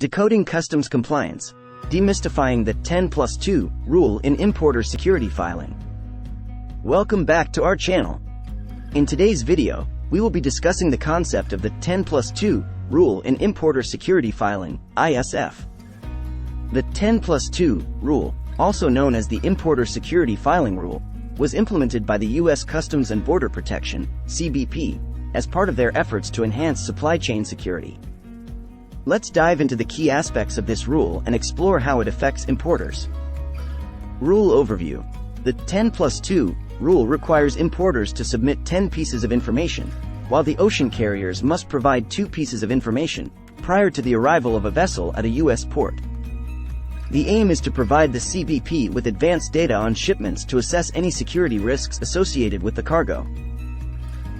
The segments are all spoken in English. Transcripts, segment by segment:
Decoding customs compliance, demystifying the 10+2 rule in importer security filing. Welcome back to our channel. In today's video, we will be discussing the concept of the 10+2 rule in importer security filing, ISF. The 10+2 rule, also known as the Importer Security Filing Rule, was implemented by the U.S. Customs and Border Protection, CBP, as part of their efforts to enhance supply chain security. Let's dive into the key aspects of this rule and explore how it affects importers. Rule overview. The 10+2 rule requires importers to submit 10 pieces of information, while the ocean carriers must provide 2 pieces of information prior to the arrival of a vessel at a U.S. port. The aim is to provide the CBP with advanced data on shipments to assess any security risks associated with the cargo.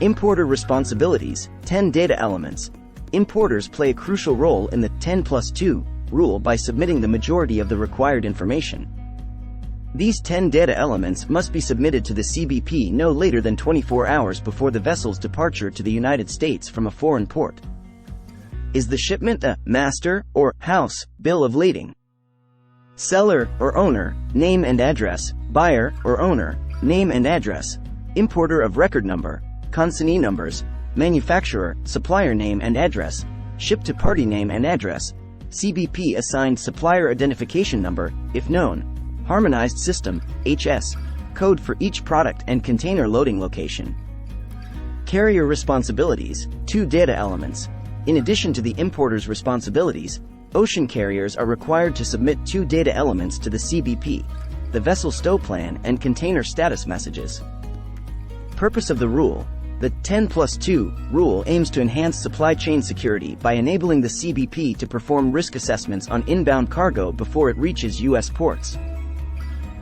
Importer responsibilities, 10 data elements. Importers play a crucial role in the 10+2 rule by submitting the majority of the required information. These 10 data elements must be submitted to the CBP no later than 24 hours before the vessel's departure to the United States from a foreign port. Is the shipment a master or house bill of lading? Seller or owner, name and address. Buyer or owner, name and address. Importer of record number, consignee numbers. Manufacturer, supplier name and address. Ship to party name and address. CBP assigned supplier identification number, if known. Harmonized system, HS, code for each product and container loading location. Carrier responsibilities, 2 data elements. In addition to the importer's responsibilities, ocean carriers are required to submit 2 data elements to the CBP, the vessel stow plan and container status messages. Purpose of the rule. The 10+2 rule aims to enhance supply chain security by enabling the CBP to perform risk assessments on inbound cargo before it reaches U.S. ports.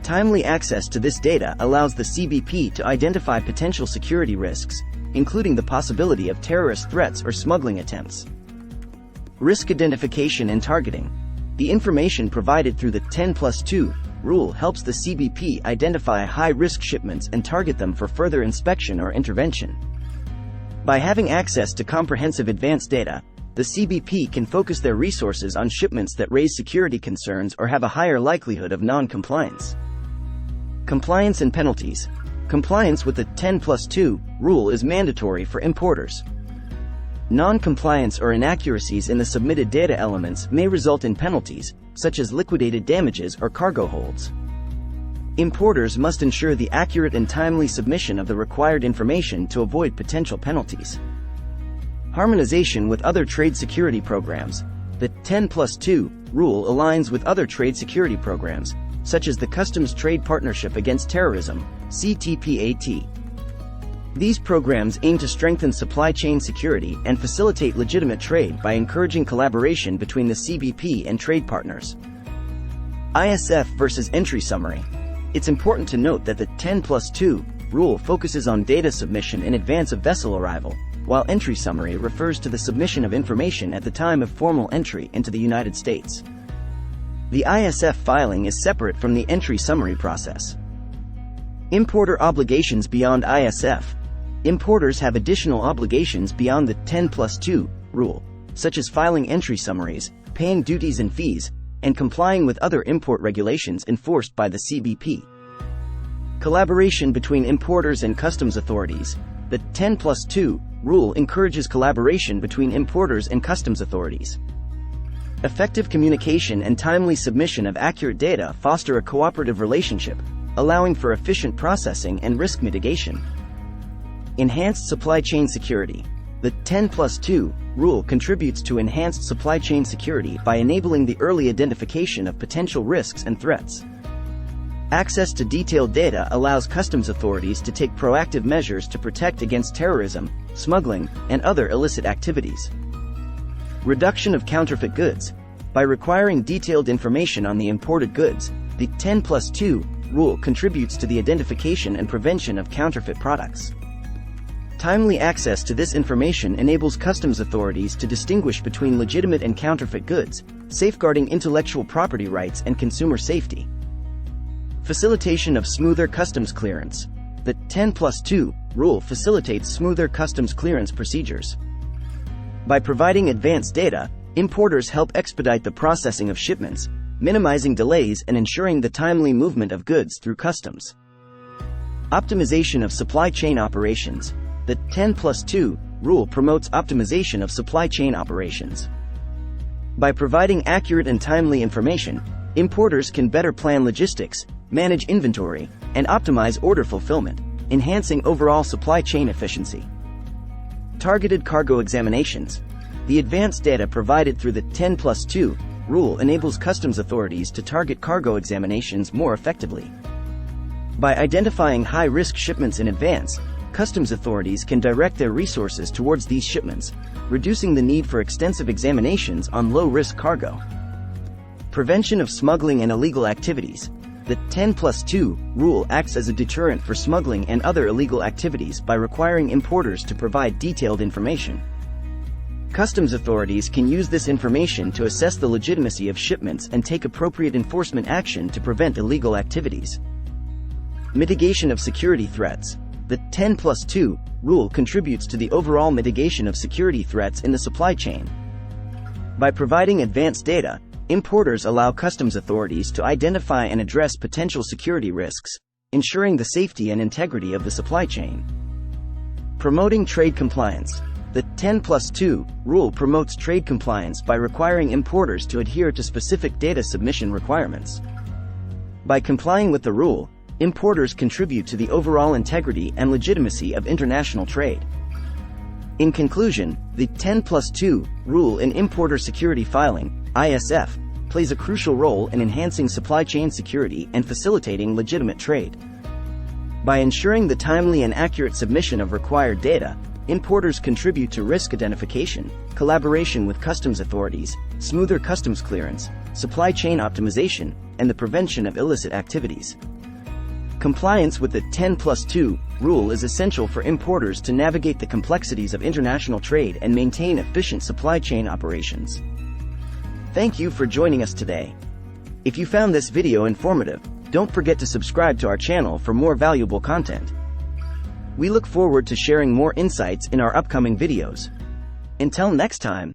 Timely access to this data allows the CBP to identify potential security risks, including the possibility of terrorist threats or smuggling attempts. Risk identification and targeting. The information provided through the 10+2 rule helps the CBP identify high-risk shipments and target them for further inspection or intervention. By having access to comprehensive advanced data, the CBP can focus their resources on shipments that raise security concerns or have a higher likelihood of non-compliance. Compliance and penalties. Compliance with the 10+2 rule is mandatory for importers. Non-compliance or inaccuracies in the submitted data elements may result in penalties, such as liquidated damages or cargo holds. Importers must ensure the accurate and timely submission of the required information to avoid potential penalties. Harmonization with other trade security programs. The 10+2 rule aligns with other trade security programs, such as the Customs Trade Partnership Against Terrorism, CTPAT. These programs aim to strengthen supply chain security and facilitate legitimate trade by encouraging collaboration between the CBP and trade partners. ISF versus entry summary. It's important to note that the 10+2 rule focuses on data submission in advance of vessel arrival, while entry summary refers to the submission of information at the time of formal entry into the United States. The ISF filing is separate from the entry summary process. Importer obligations beyond ISF. Importers have additional obligations beyond the 10+2 rule, such as filing entry summaries, paying duties and fees, and complying with other import regulations enforced by the CBP. Collaboration between importers and customs authorities. The 10+2 rule encourages collaboration between importers and customs authorities. Effective communication and timely submission of accurate data foster a cooperative relationship, allowing for efficient processing and risk mitigation. Enhanced supply chain security. The 10+2 rule contributes to enhanced supply chain security by enabling the early identification of potential risks and threats. Access to detailed data allows customs authorities to take proactive measures to protect against terrorism, smuggling, and other illicit activities. Reduction of counterfeit goods. By requiring detailed information on the imported goods, the 10+2 rule contributes to the identification and prevention of counterfeit products. Timely access to this information enables customs authorities to distinguish between legitimate and counterfeit goods, safeguarding intellectual property rights and consumer safety. Facilitation of smoother customs clearance. The 10+2 rule facilitates smoother customs clearance procedures. By providing advanced data, importers help expedite the processing of shipments, minimizing delays and ensuring the timely movement of goods through customs. Optimization of supply chain operations. The 10+2 rule promotes optimization of supply chain operations. By providing accurate and timely information, importers can better plan logistics, manage inventory, and optimize order fulfillment, enhancing overall supply chain efficiency. Targeted cargo examinations. The advanced data provided through the 10+2 rule enables customs authorities to target cargo examinations more effectively. By identifying high-risk shipments in advance, customs authorities can direct their resources towards these shipments, reducing the need for extensive examinations on low-risk cargo. Prevention of smuggling and illegal activities. The 10+2 rule acts as a deterrent for smuggling and other illegal activities by requiring importers to provide detailed information. Customs authorities can use this information to assess the legitimacy of shipments and take appropriate enforcement action to prevent illegal activities. Mitigation of security threats. The 10+2 rule contributes to the overall mitigation of security threats in the supply chain. By providing advanced data, importers allow customs authorities to identify and address potential security risks, ensuring the safety and integrity of the supply chain. Promoting trade compliance. The 10+2 rule promotes trade compliance by requiring importers to adhere to specific data submission requirements. By complying with the rule, importers contribute to the overall integrity and legitimacy of international trade. In conclusion, the 10+2 rule in importer security filing, ISF, plays a crucial role in enhancing supply chain security and facilitating legitimate trade. By ensuring the timely and accurate submission of required data, importers contribute to risk identification, collaboration with customs authorities, smoother customs clearance, supply chain optimization, and the prevention of illicit activities. Compliance with the 10+2 rule is essential for importers to navigate the complexities of international trade and maintain efficient supply chain operations. Thank you for joining us today. If you found this video informative, don't forget to subscribe to our channel for more valuable content. We look forward to sharing more insights in our upcoming videos. Until next time.